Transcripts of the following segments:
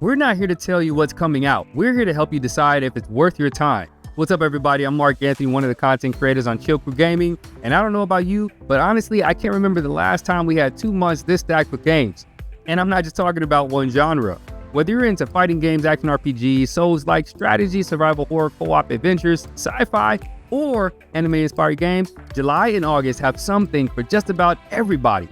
We're not here to tell you what's coming out. We're here to help you decide if it's worth your time. What's up, everybody? I'm Mark Anthony, one of the content creators on Chill Crew Gaming. And I don't know about you, but honestly, I can't remember the last time we had 2 months this stacked with games. And I'm not just talking about one genre. Whether you're into fighting games, action RPGs, Soulslike, strategy, survival horror, co-op adventures, sci-fi, or anime-inspired games, July and August have something for just about everybody.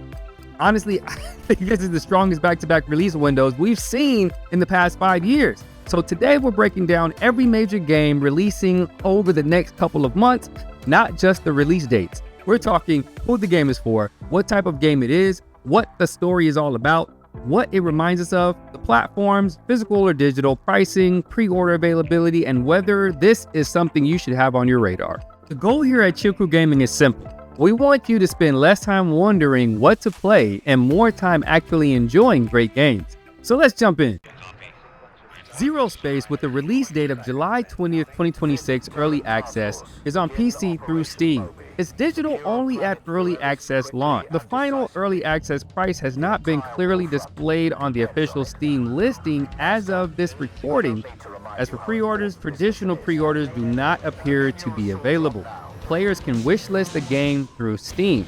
Honestly, I think this is the strongest back-to-back release windows we've seen in the past 5 years. So today we're breaking down every major game releasing over the next couple of months, not just the release dates. We're talking who the game is for, what type of game it is, what the story is all about, what it reminds us of, the platforms, physical or digital, pricing, pre-order availability, and whether this is something you should have on your radar. The goal here at Chill Crew Gaming is simple. We want you to spend less time wondering what to play and more time actually enjoying great games. So let's jump in. ZeroSpace, with the release date of July 20th, 2026 early access, is on PC through Steam. It's digital only at early access launch. The final early access price has not been clearly displayed on the official Steam listing as of this recording. As for pre-orders, traditional pre-orders do not appear to be available. Players can wishlist the game through Steam.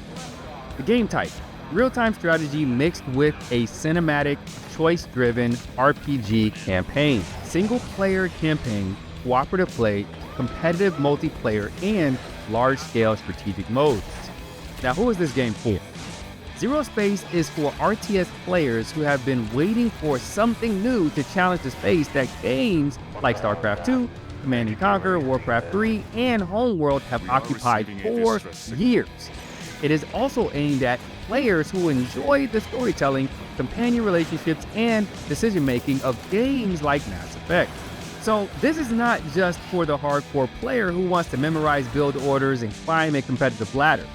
The game type: real-time strategy mixed with a cinematic, choice-driven RPG campaign. Single-player campaign, cooperative play, competitive multiplayer, and large-scale strategic modes. Now, who is this game for? ZeroSpace is for RTS players who have been waiting for something new to challenge the space that games like StarCraft II, Command & Conquer, Warcraft 3, and Homeworld have occupied for years. It is also aimed at players who enjoy the storytelling, companion relationships, and decision-making of games like Mass Effect. So this is not just for the hardcore player who wants to memorize build orders and climb a competitive ladder.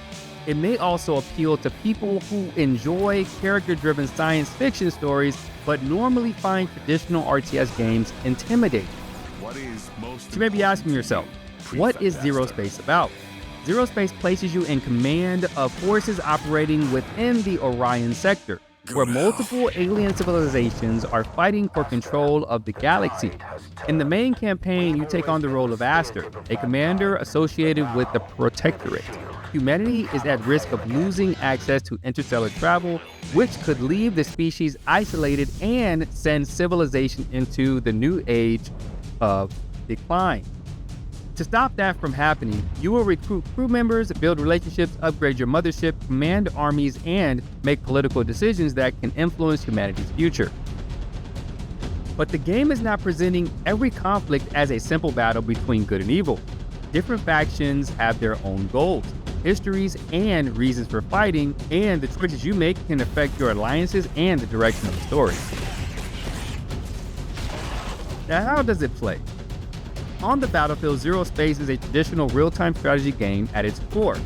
It may also appeal to people who enjoy character-driven science fiction stories, but normally find traditional RTS games intimidating. You may be asking yourself, what is ZeroSpace about? ZeroSpace places you in command of forces operating within the Orion sector, where multiple alien civilizations are fighting for control of the galaxy. In the main campaign, you take on the role of Aster, a commander associated with the Protectorate. Humanity is at risk of losing access to interstellar travel, which could leave the species isolated and send civilization into the new age of decline. To stop that from happening, you will recruit crew members, build relationships, upgrade your mothership, command armies, and make political decisions that can influence humanity's future. But the game is not presenting every conflict as a simple battle between good and evil. Different factions have their own goals, histories, and reasons for fighting, and the choices you make can affect your alliances and the direction of the story. Now, how does it play? On the battlefield, ZeroSpace is a traditional real-time strategy game at its core.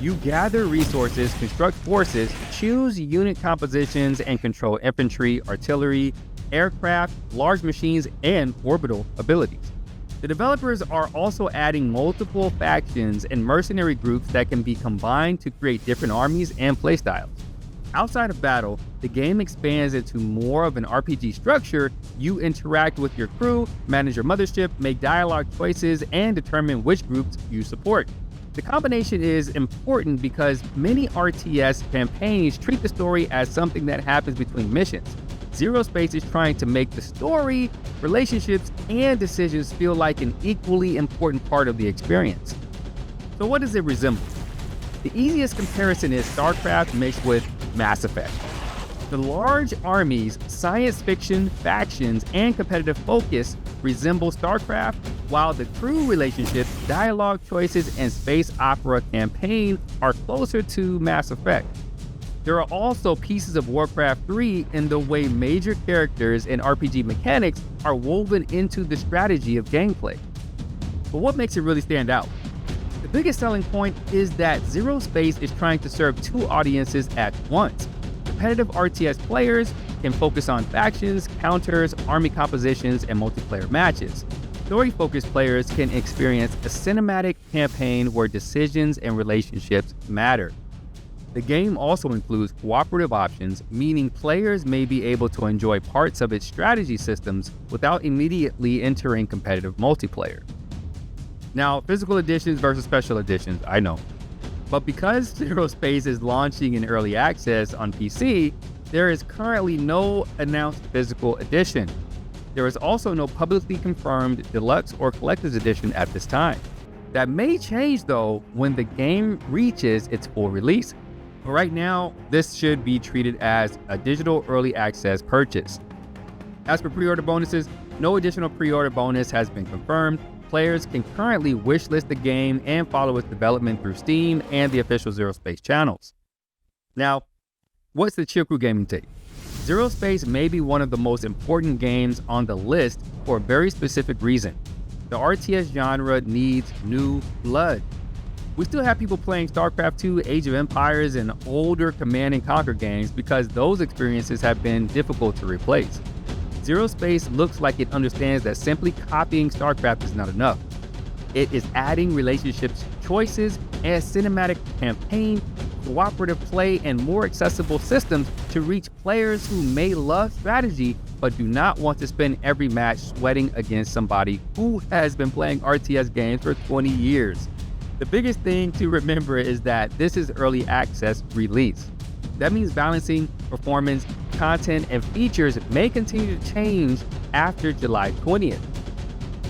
You gather resources, construct forces, choose unit compositions, and control infantry, artillery, aircraft, large machines, and orbital abilities. The developers are also adding multiple factions and mercenary groups that can be combined to create different armies and playstyles. Outside of battle, the game expands into more of an RPG structure. You interact with your crew, manage your mothership, make dialogue choices, and determine which groups you support. The combination is important because many RTS campaigns treat the story as something that happens between missions. ZeroSpace is trying to make the story, relationships, and decisions feel like an equally important part of the experience. So what does it resemble? The easiest comparison is StarCraft mixed with Mass Effect. The large armies, science fiction, factions, and competitive focus resemble StarCraft, while the crew relationships, dialogue choices, and space opera campaign are closer to Mass Effect. There are also pieces of Warcraft 3 in the way major characters and RPG mechanics are woven into the strategy of gameplay. But what makes it really stand out? The biggest selling point is that ZeroSpace is trying to serve 2 audiences at once. Competitive RTS players can focus on factions, counters, army compositions, and multiplayer matches. Story-focused players can experience a cinematic campaign where decisions and relationships matter. The game also includes cooperative options, meaning players may be able to enjoy parts of its strategy systems without immediately entering competitive multiplayer. Now, physical editions versus special editions, I know. But because ZeroSpace is launching in early access on PC, there is currently no announced physical edition. There is also no publicly confirmed deluxe or collector's edition at this time. That may change though when the game reaches its full release. But right now, this should be treated as a digital early access purchase. As for pre-order bonuses, no additional pre-order bonus has been confirmed. Players can currently wishlist the game and follow its development through Steam and the official ZeroSpace channels. Now, what's the Chill Crew Gaming take? ZeroSpace may be one of the most important games on the list for a very specific reason. The RTS genre needs new blood. We still have people playing StarCraft 2, Age of Empires, and older Command & Conquer games because those experiences have been difficult to replace. ZeroSpace looks like it understands that simply copying StarCraft is not enough. It is adding relationships, choices, and cinematic campaign, cooperative play, and more accessible systems to reach players who may love strategy but do not want to spend every match sweating against somebody who has been playing RTS games for 20 years. The biggest thing to remember is that this is early access release. That means balancing performance, content, and features may continue to change after July 20th.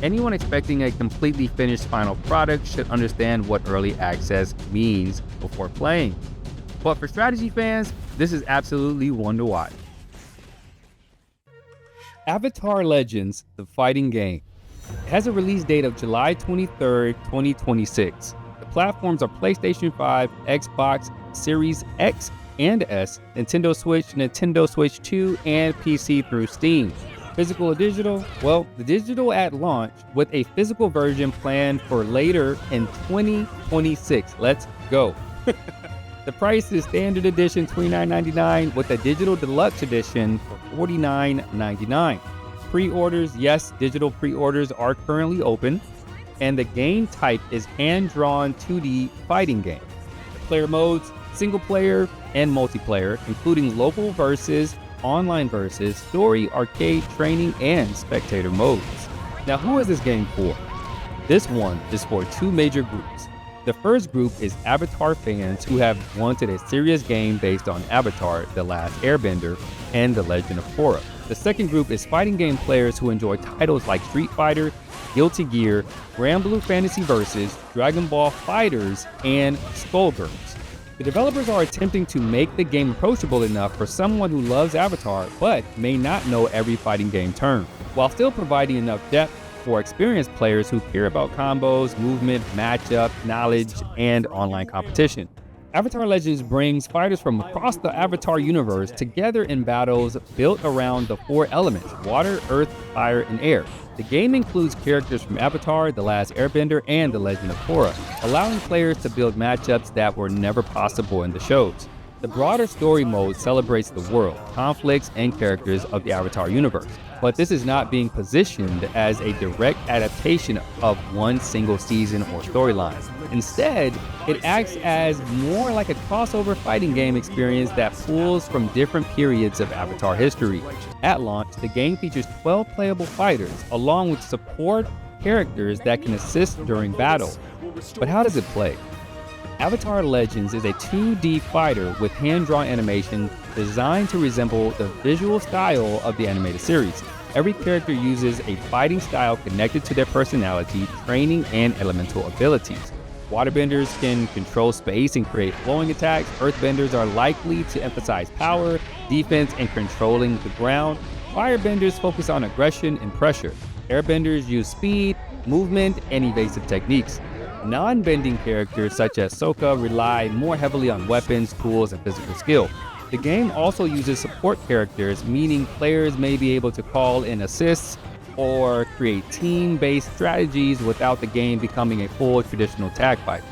Anyone expecting a completely finished final product should understand what early access means before playing. But for strategy fans, this is absolutely one to watch. Avatar Legends, the fighting game, has a release date of July 23rd, 2026. The platforms are PlayStation 5, Xbox Series X and S, Nintendo Switch 2, and PC through Steam. Physical or digital? Well, the digital at launch with a physical version planned for later in 2026. Let's go. The price is standard edition $29.99 with a digital deluxe edition for $49.99. Pre-orders, yes, digital pre-orders are currently open, and the game type is hand-drawn 2D fighting game. The player modes, single player and multiplayer, including local versus, online versus, story, arcade, training, and spectator modes. Now, who is this game for? This one is for two major groups. The first group is Avatar fans who have wanted a serious game based on Avatar, The Last Airbender, and The Legend of Korra. The second group is fighting game players who enjoy titles like Street Fighter, Guilty Gear, Granblue Fantasy Versus, Dragon Ball FighterZ, and Skullgirls. The developers are attempting to make the game approachable enough for someone who loves Avatar but may not know every fighting game term, while still providing enough depth for experienced players who care about combos, movement, matchup, knowledge, and online competition. Avatar Legends brings fighters from across the Avatar universe together in battles built around the four elements: water, earth, fire, and air. The game includes characters from Avatar, The Last Airbender, and The Legend of Korra, allowing players to build matchups that were never possible in the shows. The broader story mode celebrates the world, conflicts, and characters of the Avatar universe, but this is not being positioned as a direct adaptation of one single season or storyline. Instead, it acts as more like a crossover fighting game experience that pulls from different periods of Avatar history. At launch, the game features 12 playable fighters, along with support characters that can assist during battle. But how does it play? Avatar Legends is a 2D fighter with hand-drawn animation designed to resemble the visual style of the animated series. Every character uses a fighting style connected to their personality, training, and elemental abilities. Waterbenders can control space and create flowing attacks. Earthbenders are likely to emphasize power, defense, and controlling the ground. Firebenders focus on aggression and pressure. Airbenders use speed, movement, and evasive techniques. Non-bending characters such as Sokka rely more heavily on weapons, tools, and physical skill. The game also uses support characters, meaning players may be able to call in assists or create team-based strategies without the game becoming a full traditional tag fight.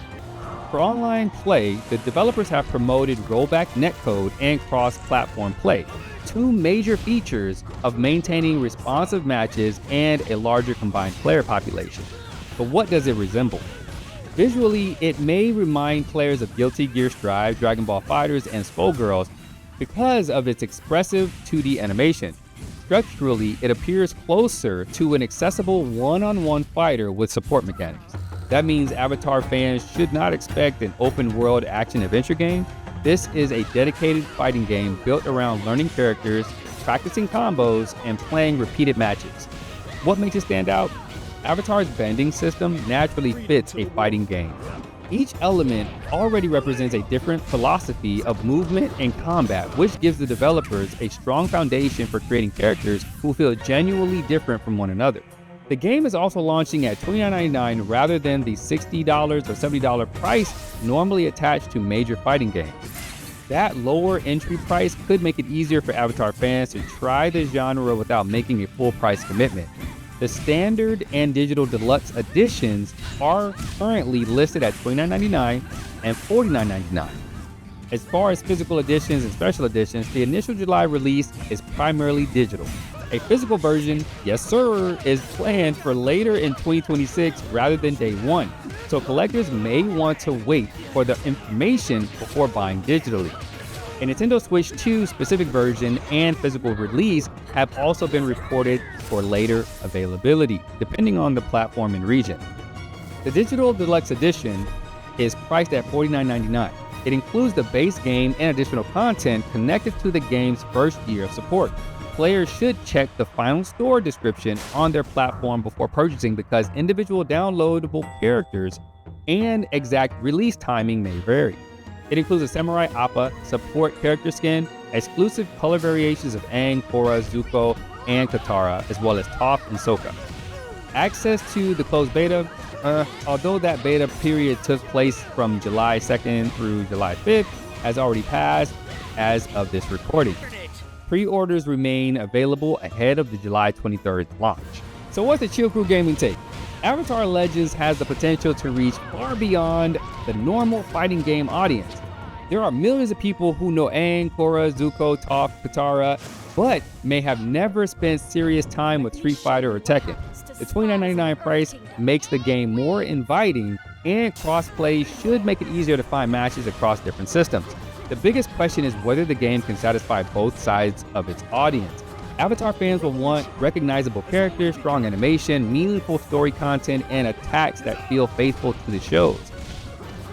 For online play, the developers have promoted rollback netcode and cross-platform play, two major features of maintaining responsive matches and a larger combined player population. But what does it resemble? Visually, it may remind players of Guilty Gear Strive, Dragon Ball FighterZ, and Skullgirls because of its expressive 2D animation. Structurally, it appears closer to an accessible one-on-one fighter with support mechanics. That means Avatar fans should not expect an open-world action-adventure game. This is a dedicated fighting game built around learning characters, practicing combos, and playing repeated matches. What makes it stand out? Avatar's bending system naturally fits a fighting game. Each element already represents a different philosophy of movement and combat, which gives the developers a strong foundation for creating characters who feel genuinely different from one another. The game is also launching at $29.99 rather than the $60 or $70 price normally attached to major fighting games. That lower entry price could make it easier for Avatar fans to try the genre without making a full price commitment. The standard and digital deluxe editions are currently listed at $29.99 and $49.99. As far as physical editions and special editions, the initial July release is primarily digital. A physical version, yes sir, is planned for later in 2026 rather than day one, so collectors may want to wait for the information before buying digitally. A Nintendo Switch 2 specific version and physical release have also been reported for later availability, depending on the platform and region. The Digital Deluxe Edition is priced at $49.99. It includes the base game and additional content connected to the game's first year of support. Players should check the final store description on their platform before purchasing because individual downloadable characters and exact release timing may vary. It includes a Samurai Appa support character skin, exclusive color variations of Aang, Korra, Zuko, and Katara, as well as Toph and Sokka. Access to the closed beta, although that beta period took place from July 2nd through July 5th, has already passed as of this recording. Pre-orders remain available ahead of the July 23rd launch. So what's the Chill Crew Gaming take? Avatar Legends has the potential to reach far beyond the normal fighting game audience. There are millions of people who know Aang, Korra, Zuko, Toph, Katara, but may have never spent serious time with Street Fighter or Tekken. The $29.99 price makes the game more inviting, and crossplay should make it easier to find matches across different systems. The biggest question is whether the game can satisfy both sides of its audience. Avatar fans will want recognizable characters, strong animation, meaningful story content, and attacks that feel faithful to the shows.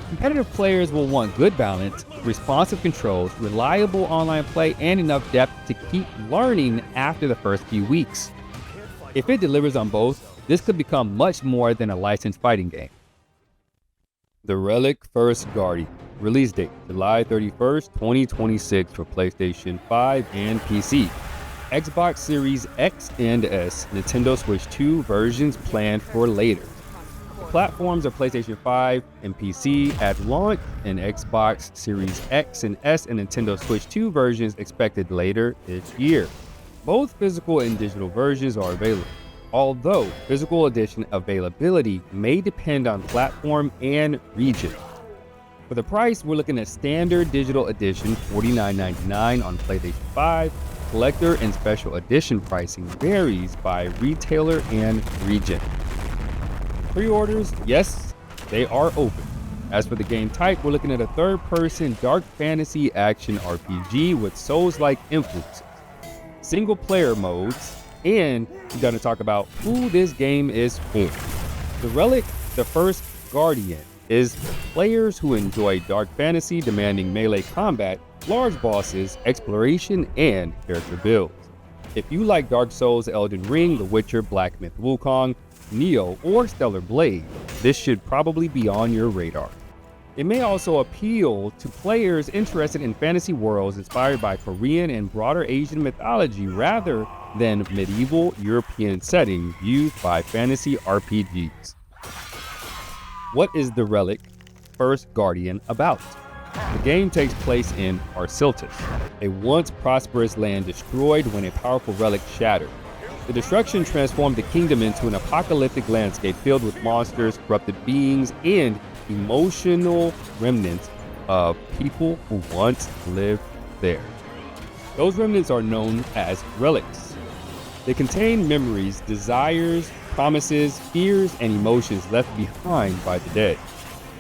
Competitive players will want good balance, responsive controls, reliable online play, and enough depth to keep learning after the first few weeks. If it delivers on both, this could become much more than a licensed fighting game. The Relic First Guardian. Release date, July 31st, 2026 for PlayStation 5 and PC. Xbox Series X and S, Nintendo Switch 2 versions planned for later. Platforms are PlayStation 5 and PC at launch, and Xbox Series X and S and Nintendo Switch 2 versions expected later this year. Both physical and digital versions are available, although physical edition availability may depend on platform and region. For the price, we're looking at standard digital edition $49.99 on PlayStation 5. Collector and special edition pricing varies by retailer and region. Pre-orders, yes, they are open. As for the game type, we're looking at a third-person dark fantasy action RPG with Souls-like influences, single-player modes, and we're going to talk about who this game is for. The Relic, the First Guardian, is players who enjoy dark fantasy demanding melee combat, large bosses, exploration, and character builds. If you like Dark Souls, Elden Ring, The Witcher, Black Myth Wukong, Neo, or Stellar Blade, this should probably be on your radar. It may also appeal to players interested in fantasy worlds inspired by Korean and broader Asian mythology rather than medieval European settings used by fantasy RPGs. What is the Relic First Guardian about? The game takes place in Arsiltis, a once prosperous land destroyed when a powerful relic shattered. The destruction transformed the kingdom into an apocalyptic landscape filled with monsters, corrupted beings, and emotional remnants of people who once lived there. Those remnants are known as relics. They contain memories, desires, promises, fears, and emotions left behind by the dead.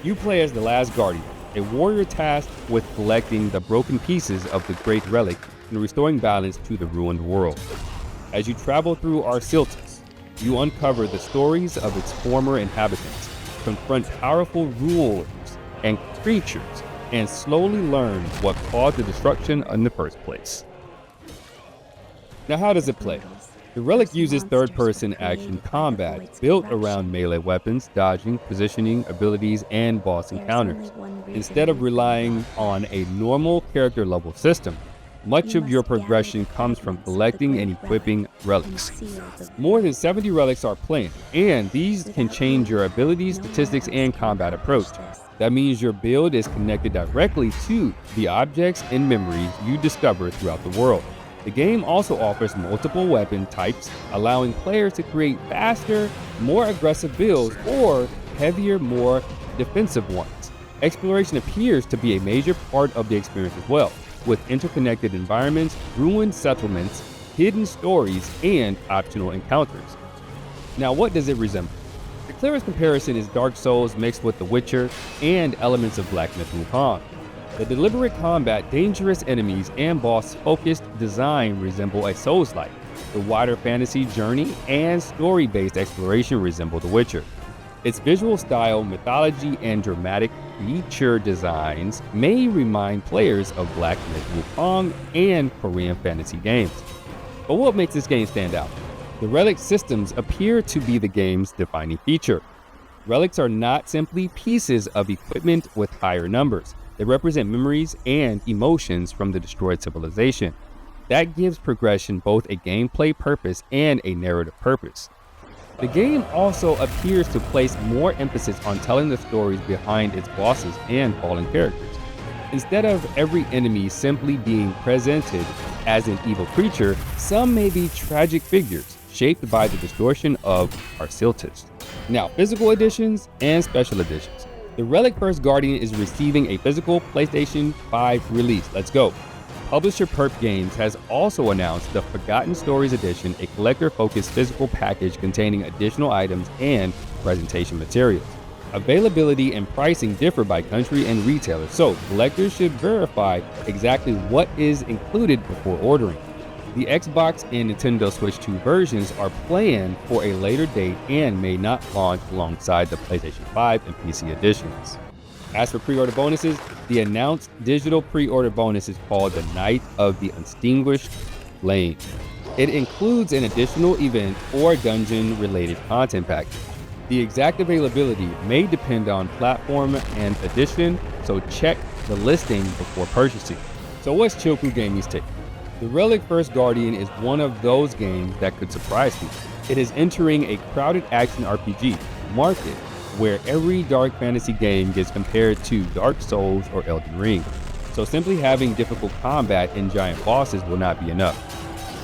You play as the last guardian, a warrior tasked with collecting the broken pieces of the Great Relic and restoring balance to the ruined world. As you travel through Arsiltis, you uncover the stories of its former inhabitants, confront powerful rulers and creatures, and slowly learn what caused the destruction in the first place. Now, how does it play? The Relic uses third-person action combat built around melee weapons, dodging, positioning, abilities, and boss encounters. Instead of relying on a normal character-level system, much of your progression comes from collecting and equipping relics. More than 70 relics are planned, and these can change your abilities, statistics, and combat approach. That means your build is connected directly to the objects and memories you discover throughout the world. The game also offers multiple weapon types, allowing players to create faster, more aggressive builds or heavier, more defensive ones. Exploration appears to be a major part of the experience as well, with interconnected environments, ruined settlements, hidden stories, and optional encounters. Now, what does it resemble? The clearest comparison is Dark Souls mixed with The Witcher and elements of Black Myth Wukong. The deliberate combat, dangerous enemies, and boss-focused design resemble a Soulslike. The wider fantasy journey and story-based exploration resemble The Witcher. Its visual style, mythology, and dramatic feature designs may remind players of Black Myth Wukong and Korean fantasy games. But what makes this game stand out? The Relic systems appear to be the game's defining feature. Relics are not simply pieces of equipment with higher numbers. They represent memories and emotions from the destroyed civilization. That gives progression both a gameplay purpose and a narrative purpose. The game also appears to place more emphasis on telling the stories behind its bosses and fallen characters. Instead of every enemy simply being presented as an evil creature, some may be tragic figures shaped by the distortion of Arsiltis. Now, physical editions and special editions. The Relic First Guardian is receiving a physical PlayStation 5 release. Let's go. Publisher Perp Games has also announced the Forgotten Stories Edition, a collector-focused physical package containing additional items and presentation materials. Availability and pricing differ by country and retailer, so collectors should verify exactly what is included before ordering. The Xbox and Nintendo Switch 2 versions are planned for a later date and may not launch alongside the PlayStation 5 and PC editions. As for pre-order bonuses, the announced digital pre-order bonus is called the Night of the Extinguished Flame. It includes an additional event or dungeon-related content package. The exact availability may depend on platform and edition, so check the listing before purchasing. So what's Choku Gaming's take? The Relic First Guardian is one of those games that could surprise people. It is entering a crowded action RPG market where every dark fantasy game gets compared to Dark Souls or Elden Ring. So simply having difficult combat and giant bosses will not be enough.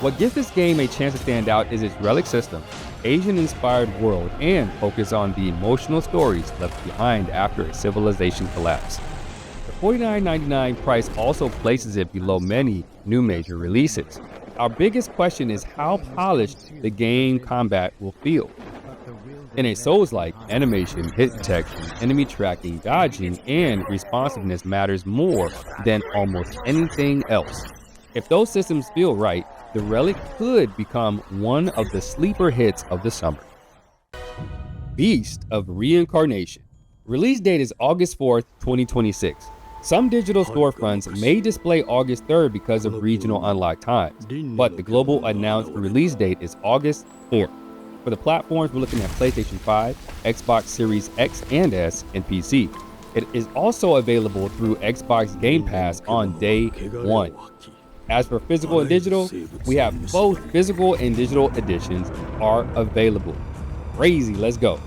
What gives this game a chance to stand out is its Relic system, Asian-inspired world, and focus on the emotional stories left behind after a civilization collapse. The $49.99 price also places it below many new major releases. Our biggest question is how polished the game combat will feel. In a Souls-like, animation, hit detection, enemy tracking, dodging, and responsiveness matters more than almost anything else. If those systems feel right, the Relic could become one of the sleeper hits of the summer. Beast of Reincarnation. Release date is August 4th, 2026. Some digital storefronts may display August 3rd because of regional unlock times, but the global announced release date is August 4th. For the platforms, we're looking at PlayStation 5, Xbox Series X and S, and PC. It is also available through Xbox Game Pass on day one. As for physical and digital, we have both physical and digital editions are available. Crazy, let's go.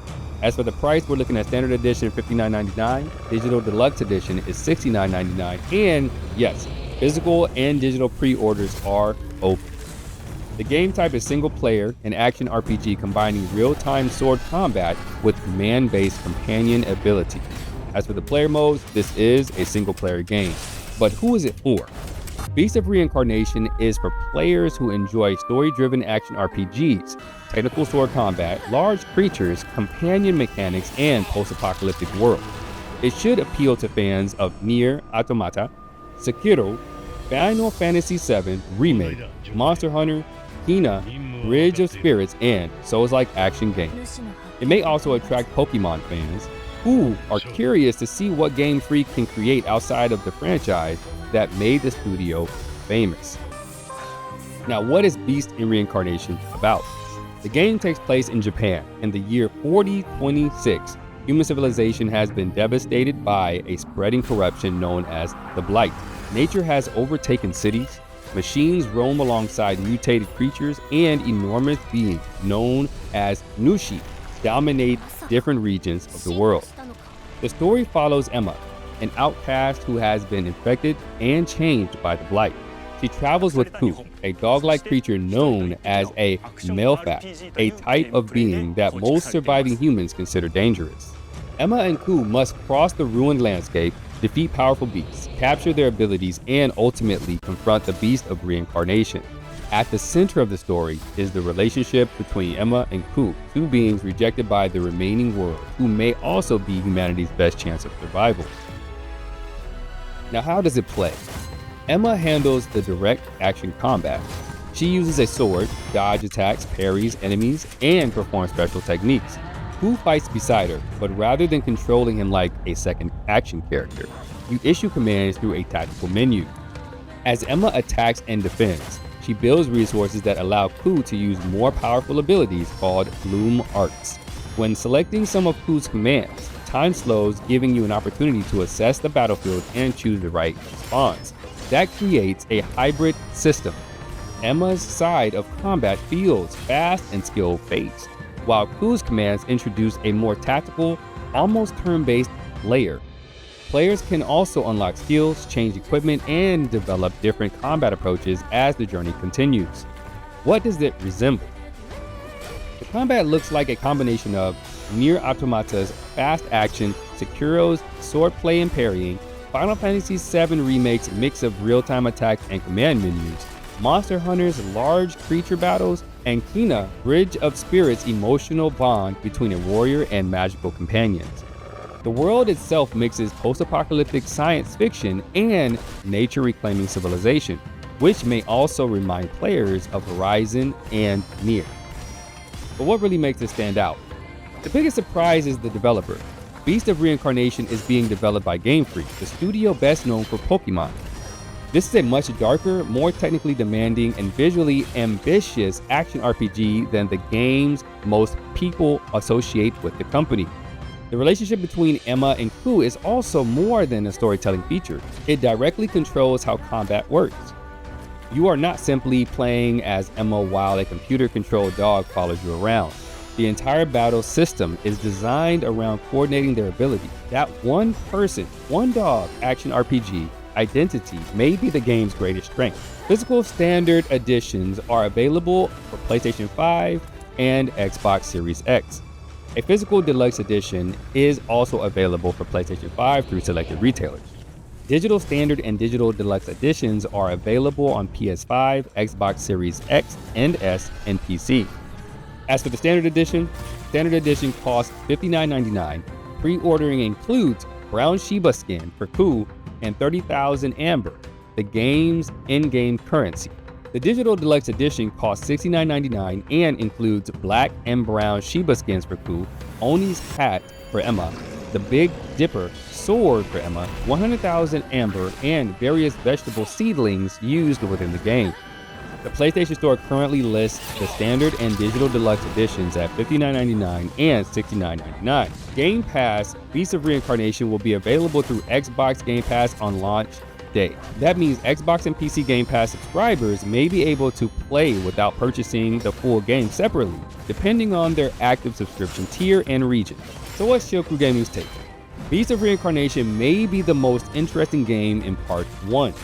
As for the price, we're looking at standard edition $59.99, digital deluxe edition is $69.99, and yes, physical and digital pre-orders are open. The game type is single player, an action RPG combining real-time sword combat with command-based companion ability. As for the player modes, this is a single player game. But who is it for? Beast of Reincarnation is for players who enjoy story-driven action RPGs, technical sword combat, large creatures, companion mechanics, and post-apocalyptic world. It should appeal to fans of Nier Automata, Sekiro, Final Fantasy VII Remake, Monster Hunter, Kena, Bridge of Spirits, and Soulslike action games. It may also attract Pokemon fans who are curious to see what Game Freak can create outside of the franchise that made the studio famous. Now, what is Beast in Reincarnation about? The game takes place in Japan in the year 4026. Human civilization has been devastated by a spreading corruption known as the Blight. Nature has overtaken cities, machines roam alongside mutated creatures, and enormous beings known as Nushi dominate different regions of the world. The story follows Emma, an outcast who has been infected and changed by the Blight. She travels with Ku, a dog-like creature known as a Malefat, a type of being that most surviving humans consider dangerous. Emma and Ku must cross the ruined landscape, defeat powerful beasts, capture their abilities, and ultimately confront the Beast of Reincarnation. At the center of the story is the relationship between Emma and Ku, two beings rejected by the remaining world, who may also be humanity's best chance of survival. Now, how does it play? Emma handles the direct action combat. She uses a sword, dodge attacks, parries enemies, and performs special techniques. Ku fights beside her, but rather than controlling him like a second action character, you issue commands through a tactical menu. As Emma attacks and defends, she builds resources that allow Ku to use more powerful abilities called Bloom Arts. When selecting some of Ku's commands, time slows, giving you an opportunity to assess the battlefield and choose the right response. That creates a hybrid system. Emma's side of combat feels fast and skill-based, while Ku's commands introduce a more tactical, almost turn-based layer. Players can also unlock skills, change equipment, and develop different combat approaches as the journey continues. What does it resemble? The combat looks like a combination of Nier Automata's fast action, Sekiro's swordplay and parrying, Final Fantasy VII Remake's mix of real-time attacks and command menus, Monster Hunter's large creature battles, and Kena, Bridge of Spirits' emotional bond between a warrior and magical companions. The world itself mixes post-apocalyptic science fiction and nature-reclaiming civilization, which may also remind players of Horizon and Nier. But what really makes it stand out? The biggest surprise is the developer. Beast of Reincarnation is being developed by Game Freak, the studio best known for Pokemon. This is a much darker, more technically demanding, and visually ambitious action RPG than the games most people associate with the company. The relationship between Emma and Ku is also more than a storytelling feature. It directly controls how combat works. You are not simply playing as Emma while a computer-controlled dog follows you around. The entire battle system is designed around coordinating their abilities. That one person, one dog action RPG identity may be the game's greatest strength. Physical standard editions are available for PlayStation 5 and Xbox Series X. A physical deluxe edition is also available for PlayStation 5 through selected retailers. Digital standard and digital deluxe editions are available on PS5, Xbox Series X and S, and PC. As for the standard edition costs $59.99. Pre-ordering includes brown Shiba skin for Ku and 30,000 Amber, the game's in-game currency. The digital deluxe edition costs $69.99 and includes black and brown Shiba skins for Ku, Oni's hat for Emma, the Big Dipper sword for Emma, 100,000 Amber, and various vegetable seedlings used within the game. The PlayStation Store currently lists the standard and digital deluxe editions at $59.99 and $69.99. Game Pass Beast of Reincarnation will be available through Xbox Game Pass on launch day. That means Xbox and PC Game Pass subscribers may be able to play without purchasing the full game separately, depending on their active subscription tier and region. So what's Shield Crew Gaming's take? Beast of Reincarnation may be the most interesting game in Part 1.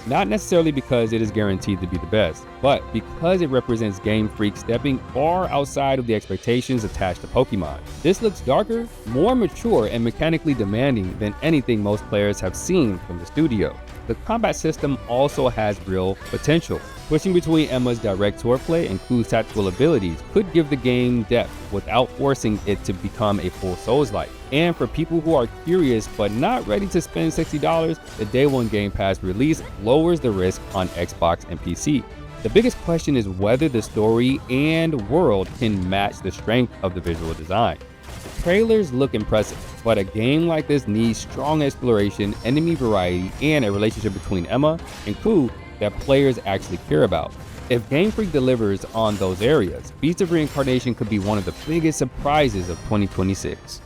Not necessarily because it is guaranteed to be the best, but because it represents Game Freak stepping far outside of the expectations attached to Pokemon. This looks darker, more mature, and mechanically demanding than anything most players have seen from the studio. the combat system also has real potential. Switching between Emma's direct swordplay and Ku's tactical abilities could give the game depth without forcing it to become a full Soulslike. And for people who are curious but not ready to spend $60, the Day 1 Game Pass release lowers the risk on Xbox and PC. The biggest question is whether the story and world can match the strength of the visual design. The trailers look impressive, but a game like this needs strong exploration, enemy variety, and a relationship between Emma and Ku that players actually care about. If Game Freak delivers on those areas, Beast of Reincarnation could be one of the biggest surprises of 2026.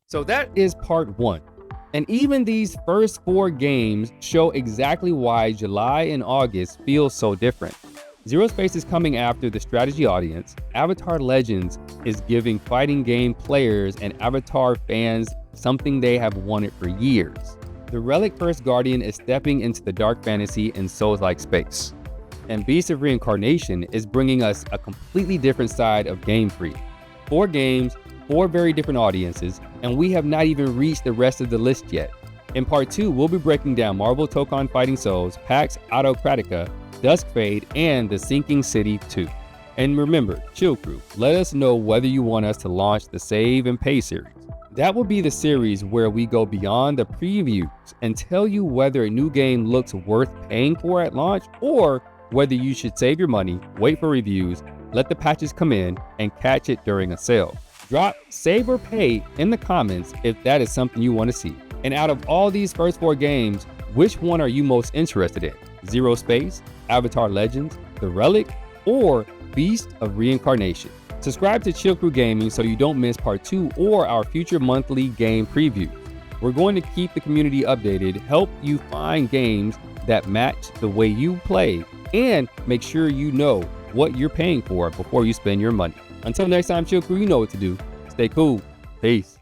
So that is part 1. And even these first 4 games show exactly why July and August feel so different. ZeroSpace is coming after the strategy audience. Avatar Legends is giving fighting game players and Avatar fans something they have wanted for years. The Relic First Guardian is stepping into the dark fantasy and Souls-like space. And Beast of Reincarnation is bringing us a completely different side of Game Freak. 4 games, 4 very different audiences, and we have not even reached the rest of the list yet. In part 2, we'll be breaking down Marvel Tokon Fighting Souls, PAX Autocratica, Dusk Fade, and The Sinking City 2. And remember, Chill Crew, let us know whether you want us to launch the Save and Pay series. That will be the series where we go beyond the previews and tell you whether a new game looks worth paying for at launch or whether you should save your money, wait for reviews, let the patches come in, and catch it during a sale. Drop Save or Pay in the comments if that is something you want to see. And out of all these first 4 games, which one are you most interested in? ZeroSpace, Avatar Legends, The Relic, or Beast of Reincarnation? Subscribe to Chill Crew Gaming so you don't miss part 2 or our future monthly game preview. We're going to keep the community updated, help you find games that match the way you play, and make sure you know what you're paying for before you spend your money. Until next time, Chill Crew, you know what to do. Stay cool. Peace.